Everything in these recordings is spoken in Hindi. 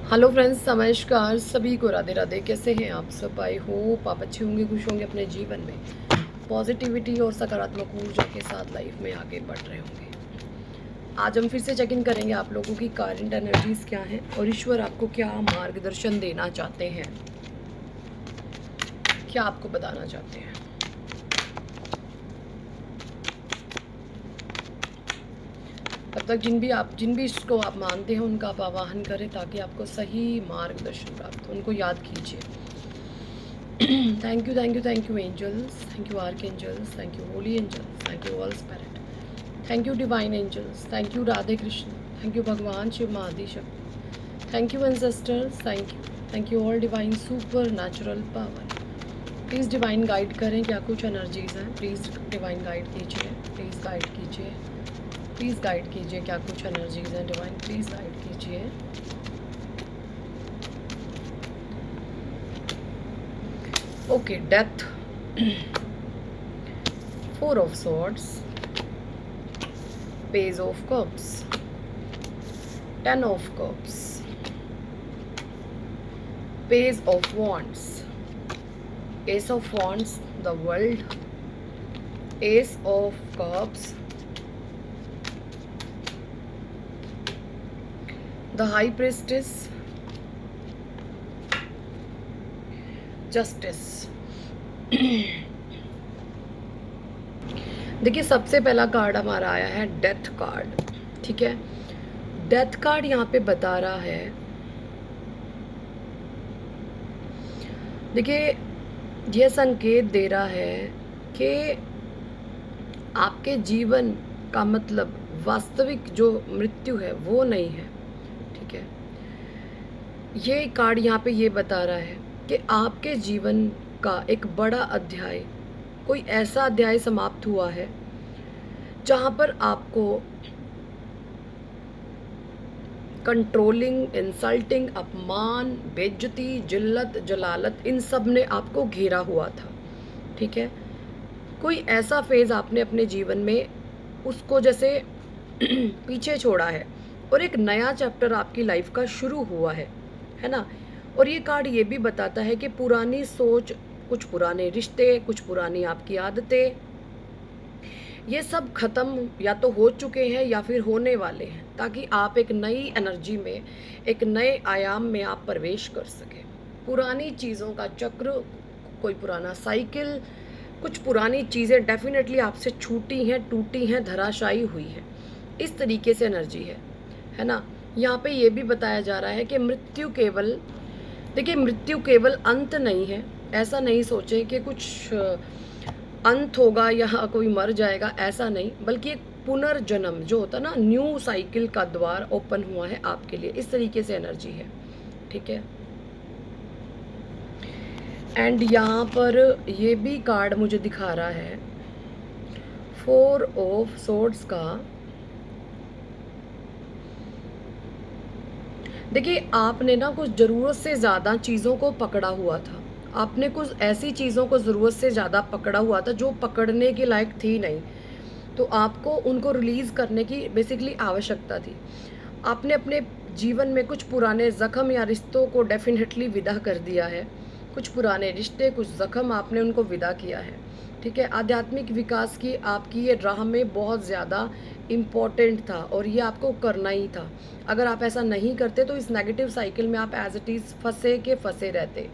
हेलो फ्रेंड्स, नमस्कार। सभी को राधे राधे। कैसे हैं आप सब? आई होप आप अच्छे होंगे, खुश होंगे, अपने जीवन में पॉजिटिविटी और सकारात्मक ऊर्जा के साथ लाइफ में आगे बढ़ रहे होंगे। आज हम फिर से चेक इन करेंगे आप लोगों की करंट एनर्जीज क्या हैं और ईश्वर आपको क्या मार्गदर्शन देना चाहते हैं, क्या आपको बताना चाहते हैं। तब तक जिन भी इसको आप मानते हैं उनका आप आवाहन करें ताकि आपको सही मार्गदर्शन प्राप्त हो। उनको याद कीजिए। Thank you angels, thank you archangels, thank you holy angels, thank you all spirit, thank you divine angels, thank you Radhe Krishna, thank you भगवान शिव महादि Shakti, thank you ancestors, thank you all divine supernatural power. Please divine guide करें, क्या कुछ एनर्जीज हैं। प्लीज़ डिवाइन गाइड कीजिए, प्लीज़ गाइड कीजिए, प्लीज़ गाइड कीजिए, क्या कुछ एनर्जीज हैं। डिवाइन प्लीज़ गाइड कीजिए। Okay, death, four of swords, page of cups, 10 of cups, page of wands, ace of wands, the world, ace of cups, the high priestess, justice। देखिए, सबसे पहला कार्ड हमारा आया है डेथ कार्ड। ठीक है, डेथ कार्ड यहाँ पे बता रहा है, देखिए यह संकेत दे रहा है कि आपके जीवन का मतलब वास्तविक जो मृत्यु है वो नहीं है। ठीक है, ये कार्ड यहाँ पे ये बता रहा है कि आपके जीवन का एक बड़ा अध्याय, कोई ऐसा अध्याय समाप्त हुआ है जहाँ पर आपको कंट्रोलिंग, इंसल्टिंग, अपमान, बेइज्जती, जिल्लत, जलालत, इन सब ने आपको घेरा हुआ था। ठीक है, कोई ऐसा फेज आपने अपने जीवन में उसको जैसे पीछे छोड़ा है और एक नया चैप्टर आपकी लाइफ का शुरू हुआ है ना। और ये कार्ड ये भी बताता है कि पुरानी सोच, कुछ पुराने रिश्ते, कुछ पुरानी आपकी आदतें, ये सब खत्म या तो हो चुके हैं या फिर होने वाले हैं, ताकि आप एक नई एनर्जी में, एक नए आयाम में आप प्रवेश कर सकें। पुरानी चीज़ों का चक्र, कोई पुराना साइकिल, कुछ पुरानी चीज़ें डेफिनेटली आपसे छूटी हैं, टूटी हैं, धराशायी हुई हैं। इस तरीके से एनर्जी है ना। यहाँ पे ये भी बताया जा रहा है कि मृत्यु केवल, देखिए मृत्यु केवल अंत नहीं है। ऐसा नहीं सोचें कि कुछ अंत होगा या कोई मर जाएगा, ऐसा नहीं, बल्कि एक पुनर्जन्म जो होता है ना, न्यू साइकिल का द्वार ओपन हुआ है आपके लिए। इस तरीके से एनर्जी है। ठीक है, एंड यहाँ पर ये भी कार्ड मुझे दिखा रहा है फोर ऑफ सोर्ड्स का। देखिए, आपने ना कुछ ज़रूरत से ज़्यादा चीज़ों को पकड़ा हुआ था। आपने कुछ ऐसी चीज़ों को ज़रूरत से ज़्यादा पकड़ा हुआ था जो पकड़ने के लायक थी नहीं, तो आपको उनको रिलीज़ करने की बेसिकली आवश्यकता थी। आपने अपने जीवन में कुछ पुराने ज़ख्म या रिश्तों को डेफिनेटली विदा कर दिया है। कुछ पुराने रिश्ते, कुछ ज़ख्म, आपने उनको विदा किया है। ठीक है, आध्यात्मिक विकास की आपकी ये राह में बहुत ज़्यादा इम्पॉर्टेंट था और ये आपको करना ही था। अगर आप ऐसा नहीं करते तो इस नेगेटिव साइकिल में आप एज इट इज़ फंसे के फंसे रहते।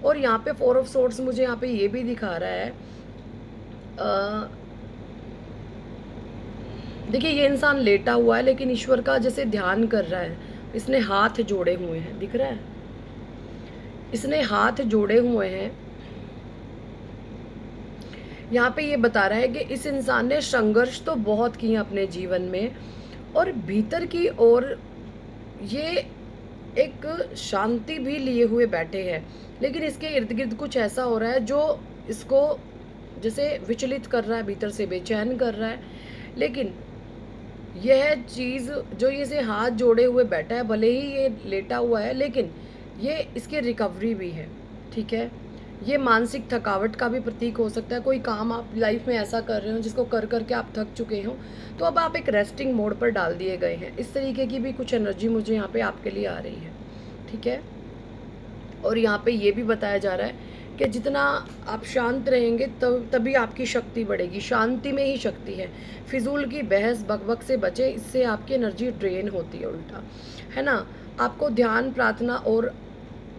और यहाँ पे फोर ऑफ सोर्ड्स मुझे यहाँ पे ये भी दिखा रहा है, देखिए ये इंसान लेटा हुआ है लेकिन ईश्वर का जैसे ध्यान कर रहा है। इसने हाथ जोड़े हुए हैं, दिख रहा है, इसने हाथ जोड़े हुए हैं। यहाँ पे ये बता रहा है कि इस इंसान ने संघर्ष तो बहुत किए अपने जीवन में और भीतर की ओर ये एक शांति भी लिए हुए बैठे हैं, लेकिन इसके इर्द गिर्द कुछ ऐसा हो रहा है जो इसको जैसे विचलित कर रहा है, भीतर से बेचैन कर रहा है। लेकिन यह चीज़ जो इसे हाथ जोड़े हुए बैठा है, भले ही ये लेटा हुआ है, लेकिन ये इसकी रिकवरी भी है। ठीक है, ये मानसिक थकावट का भी प्रतीक हो सकता है। कोई काम आप लाइफ में ऐसा कर रहे हो जिसको कर करके आप थक चुके हो, तो अब आप एक रेस्टिंग मोड पर डाल दिए गए हैं। इस तरीके की भी कुछ एनर्जी मुझे यहाँ पे आपके लिए आ रही है। ठीक है। और यहाँ पे ये भी बताया जा रहा है कि जितना आप शांत रहेंगे तभी आपकी शक्ति बढ़ेगी। शांति में ही शक्ति है। फिजूल की बहस बकबक से बचे, इससे आपकी एनर्जी ड्रेन होती है उल्टा, है ना। आपको ध्यान, प्रार्थना और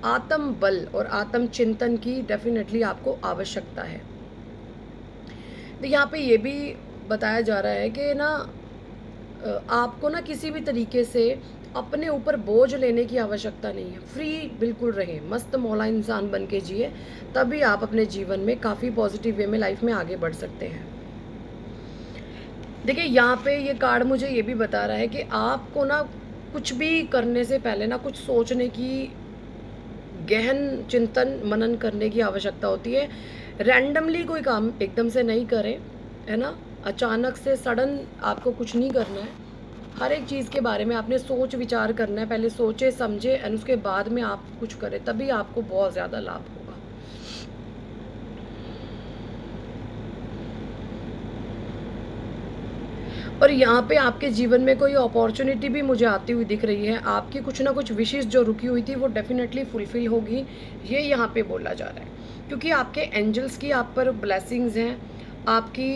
आत्म बल और आत्म चिंतन की डेफिनेटली आपको आवश्यकता है। तो यहाँ पे ये भी बताया जा रहा है कि ना आपको ना किसी भी तरीके से अपने ऊपर बोझ लेने की आवश्यकता नहीं है। फ्री बिल्कुल रहें, मस्त मौला इंसान बन के जिए, तभी आप अपने जीवन में काफ़ी पॉजिटिव वे में लाइफ में आगे बढ़ सकते हैं। देखिए यहाँ पे ये कार्ड मुझे ये भी बता रहा है कि आपको ना कुछ भी करने से पहले ना कुछ सोचने की, गहन चिंतन मनन करने की आवश्यकता होती है। रैंडमली कोई काम एकदम से नहीं करें, है ना। अचानक से सडन आपको कुछ नहीं करना है। हर एक चीज़ के बारे में आपने सोच विचार करना है। पहले सोचे समझे एंड उसके बाद में आप कुछ करें, तभी आपको बहुत ज़्यादा लाभ होगा। और यहाँ पे आपके जीवन में कोई अपॉर्चुनिटी भी मुझे आती हुई दिख रही है। आपकी कुछ ना कुछ विशेष जो रुकी हुई थी वो डेफिनेटली फुलफिल होगी, ये यहाँ पे बोला जा रहा है। क्योंकि आपके एंजल्स की आप पर ब्लेसिंग्स हैं। आपकी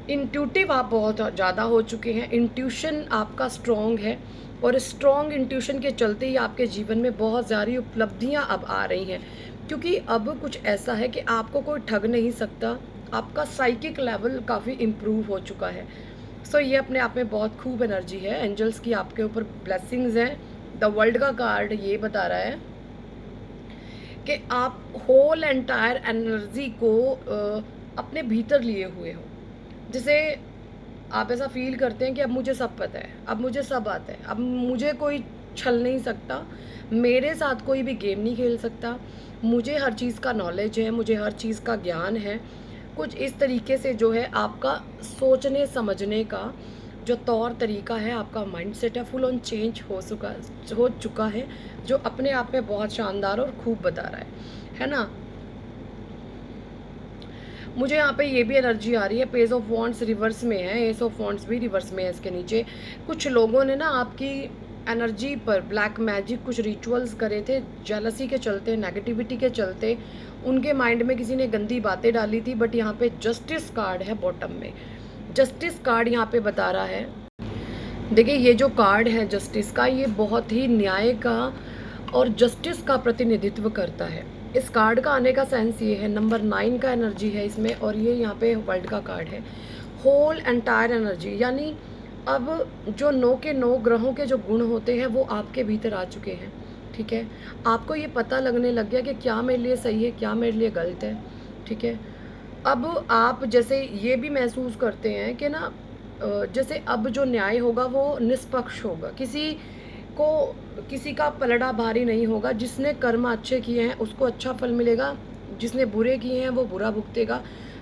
इंट्यूटिव आप बहुत ज़्यादा हो चुके हैं। इंट्यूशन आपका स्ट्रॉन्ग है और स्ट्रॉन्ग इंट्यूशन के चलते ही आपके जीवन में बहुत सारी उपलब्धियाँ अब आ रही हैं। क्योंकि अब कुछ ऐसा है कि आपको कोई ठग नहीं सकता। आपका साइकिक लेवल काफ़ी इम्प्रूव हो चुका है। सो ये अपने आप में बहुत खूब एनर्जी है। एंजल्स की आपके ऊपर ब्लेसिंग्स हैं। द वर्ल्ड का कार्ड ये बता रहा है कि आप होल एंटायर एनर्जी को अपने भीतर लिए हुए हो। जैसे आप ऐसा फील करते हैं कि अब मुझे सब पता है, अब मुझे सब आता है, अब मुझे कोई छल नहीं सकता, मेरे साथ कोई भी गेम नहीं खेल सकता, मुझे हर चीज़ का नॉलेज है, मुझे हर चीज़ का ज्ञान है। कुछ इस तरीके से जो है आपका सोचने समझने का जो तौर तरीका है, आपका माइंडसेट है, फुल ऑन चेंज हो चुका है, जो अपने आप में बहुत शानदार और खूब बता रहा है ना। मुझे यहाँ पे ये भी एनर्जी आ रही है। पेज ऑफ वॉन्ड्स रिवर्स में है, एस ऑफ वॉन्ड्स भी रिवर्स में है इसके नीचे। कुछ लोगों ने ना आपकी एनर्जी पर ब्लैक मैजिक, कुछ रिचुअल्स करे थे, जेलसी के चलते, नेगेटिविटी के चलते उनके माइंड में किसी ने गंदी बातें डाली थी। बट यहाँ पे जस्टिस कार्ड है बॉटम में। जस्टिस कार्ड यहाँ पे बता रहा है, देखिए ये जो कार्ड है जस्टिस का, ये बहुत ही न्याय का और जस्टिस का प्रतिनिधित्व करता है। इस कार्ड का आने का सेंस ये है, नंबर 9 का एनर्जी है इसमें, और ये यहाँ पे वर्ल्ड का कार्ड है। होल एंटायर एनर्जी, यानी अब जो 9 के 9 ग्रहों के जो गुण होते हैं वो आपके भीतर आ चुके हैं। ठीक है, आपको ये पता लगने लग गया कि क्या मेरे लिए सही है, क्या मेरे लिए गलत है। ठीक है, अब आप जैसे ये भी महसूस करते हैं कि ना जैसे अब जो न्याय होगा वो निष्पक्ष होगा, किसी का पलड़ा भारी नहीं होगा। जिसने कर्म अच्छे किए हैं उसको अच्छा फल मिलेगा, जिसने बुरे किए हैं वो बुरा भुगतेगा,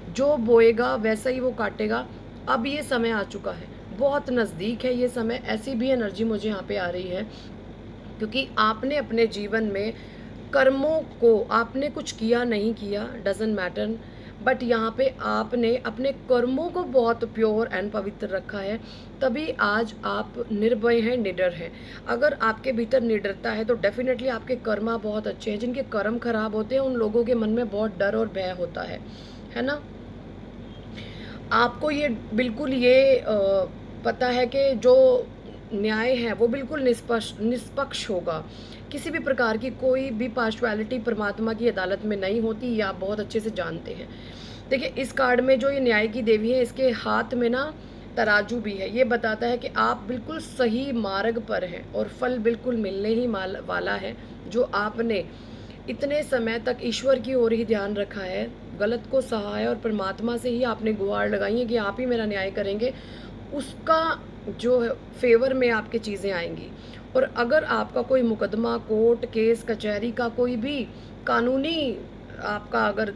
जो बोएगा वैसा ही वो काटेगा। अब ये समय आ चुका है, बहुत नज़दीक है ये समय। ऐसी भी एनर्जी मुझे यहाँ पे आ रही है, क्योंकि आपने अपने जीवन में कर्मों को, आपने कुछ किया नहीं किया डजेंट मैटर, बट यहाँ पे आपने अपने कर्मों को बहुत प्योर एंड पवित्र रखा है, तभी आज आप निर्भय हैं, निडर हैं। अगर आपके भीतर निडरता है तो डेफिनेटली आपके कर्म बहुत अच्छे हैं। जिनके कर्म खराब होते हैं उन लोगों के मन में बहुत डर और भय होता है ना। आपको ये बिल्कुल ये पता है कि जो न्याय है वो बिल्कुल निष्पक्ष होगा। किसी भी प्रकार की कोई भी पार्शुअलिटी परमात्मा की अदालत में नहीं होती, ये आप बहुत अच्छे से जानते हैं। देखिए इस कार्ड में जो ये न्याय की देवी है, इसके हाथ में ना तराजू भी है। ये बताता है कि आप बिल्कुल सही मार्ग पर हैं और फल बिल्कुल मिलने ही वाला है। जो आपने इतने समय तक ईश्वर की ओर ही ध्यान रखा है, गलत को सहा है और परमात्मा से ही आपने गुहार लगाई है कि आप ही मेरा न्याय करेंगे, उसका जो फेवर में आपके चीज़ें आएंगी। और अगर आपका कोई मुकदमा, कोर्ट केस, कचहरी का कोई भी कानूनी आपका अगर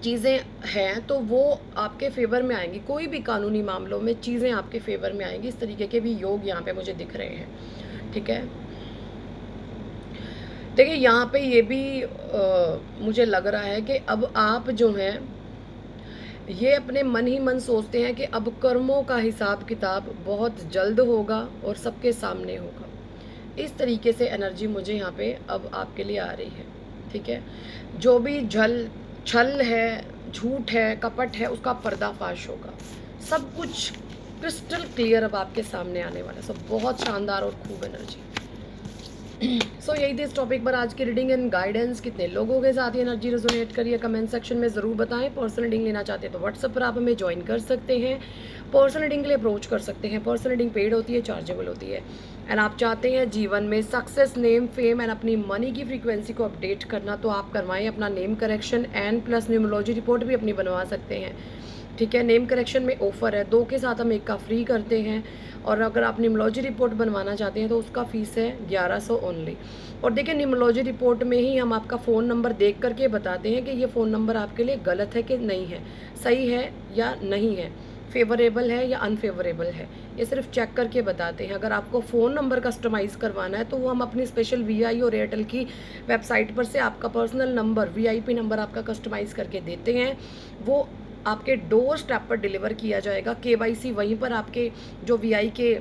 चीज़ें हैं तो वो आपके फेवर में आएंगी। कोई भी कानूनी मामलों में चीज़ें आपके फेवर में आएंगी। इस तरीके के भी योग यहाँ पे मुझे दिख रहे हैं। ठीक है, देखिए यहाँ पे ये भी मुझे लग रहा है कि अब आप जो हैं ये अपने मन ही मन सोचते हैं कि अब कर्मों का हिसाब किताब बहुत जल्द होगा और सबके सामने होगा। इस तरीके से एनर्जी मुझे यहाँ पे अब आपके लिए आ रही है, ठीक है। जो भी छल है, झूठ है, कपट है, उसका पर्दाफाश होगा। सब कुछ क्रिस्टल क्लियर अब आपके सामने आने वाला है। सब बहुत शानदार और खूब एनर्जी। सो यही थी इस टॉपिक पर आज की रीडिंग एंड गाइडेंस। कितने लोगों के साथ ये एनर्जी रेजोनेट करिए कमेंट सेक्शन में ज़रूर बताएं। पर्सनल रीडिंग लेना चाहते हैं तो व्हाट्सएप पर आप हमें ज्वाइन कर सकते हैं। पर्सनल रीडिंग के लिए अप्रोच कर सकते हैं। पर्सनल रीडिंग पेड होती है, चार्जेबल होती है। एंड आप चाहते हैं जीवन में सक्सेस, नेम, फेम एंड अपनी मनी की फ्रीक्वेंसी को अपडेट करना, तो आप करवाएं अपना name correction and plus numerology report भी अपनी बनवा सकते हैं, ठीक है। नेम करेक्शन में ऑफर है, 2 के साथ हम 1 का फ्री करते हैं। और अगर आप न्यूमरोलॉजी रिपोर्ट बनवाना चाहते हैं तो उसका फ़ीस है 1100 ओनली। और देखिए न्यूमरोलॉजी रिपोर्ट में ही हम आपका फ़ोन नंबर देख करके बताते हैं कि ये फ़ोन नंबर आपके लिए गलत है कि नहीं है, सही है या नहीं है, फेवरेबल है या अनफेवरेबल है, ये सिर्फ चेक करके बताते हैं। अगर आपको फ़ोन नंबर कस्टमाइज़ करवाना है तो वो हम अपनी स्पेशल वीआई और एयरटेल की वेबसाइट पर से आपका पर्सनल नंबर, वीआईपी नंबर आपका कस्टमाइज़ करके देते हैं। वो आपके डोर स्टेप पर डिलीवर किया जाएगा। केवाईसी वहीं पर आपके जो वीआई के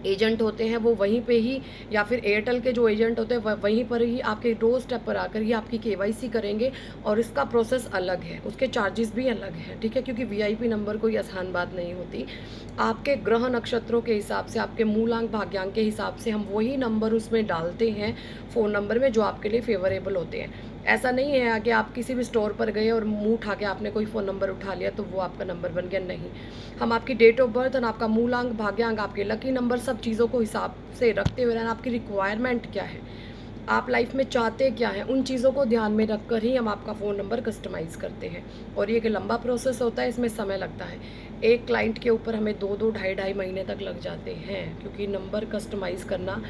एजेंट होते हैं वो वहीं पे ही, या फिर एयरटेल के जो एजेंट होते हैं वहीं पर ही आपके डोर स्टेप पर आकर ही आपकी केवाईसी करेंगे। और इसका प्रोसेस अलग है, उसके चार्जेस भी अलग हैं, ठीक है, क्योंकि वीआईपी नंबर कोई आसान बात नहीं होती। आपके ग्रह नक्षत्रों के हिसाब से, आपके मूलांक भाग्यांक के हिसाब से हम वही नंबर उसमें डालते हैं फ़ोन नंबर में जो आपके लिए फेवरेबल होते हैं। ऐसा नहीं है कि आप किसी भी स्टोर पर गए और मुंह उठा के आपने कोई फ़ोन नंबर उठा लिया तो वो आपका नंबर बन गया, नहीं। हम आपकी डेट ऑफ बर्थ और आपका मूलांक भाग्यांक, आपके लकी नंबर, सब चीज़ों को हिसाब से रखते हुए आपकी रिक्वायरमेंट क्या है, आप लाइफ में चाहते क्या हैं, उन चीज़ों को ध्यान में रख कर ही हम आपका फ़ोन नंबर कस्टमाइज़ करते हैं। और ये एक लंबा प्रोसेस होता है, इसमें समय लगता है। एक क्लाइंट के ऊपर हमें 2-2 ढाई महीने तक लग जाते हैं, क्योंकि नंबर कस्टमाइज़ करना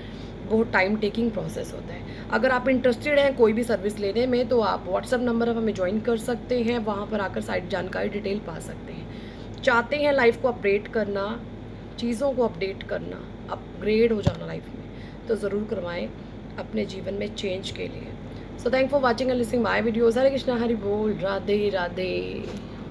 बहुत टाइम टेकिंग प्रोसेस होता है। अगर आप इंटरेस्टेड हैं कोई भी सर्विस लेने में तो आप व्हाट्सएप नंबर पर हमें ज्वाइन कर सकते हैं, वहाँ पर आकर साइट जानकारी डिटेल पा सकते हैं। चाहते हैं लाइफ को अपडेट करना, चीज़ों को अपडेट करना, अपग्रेड हो जाना लाइफ में, तो ज़रूर करवाएं अपने जीवन में चेंज के लिए। So thank for watching and listening my videos. Hare Krishna, Hari बोल, राधे राधे।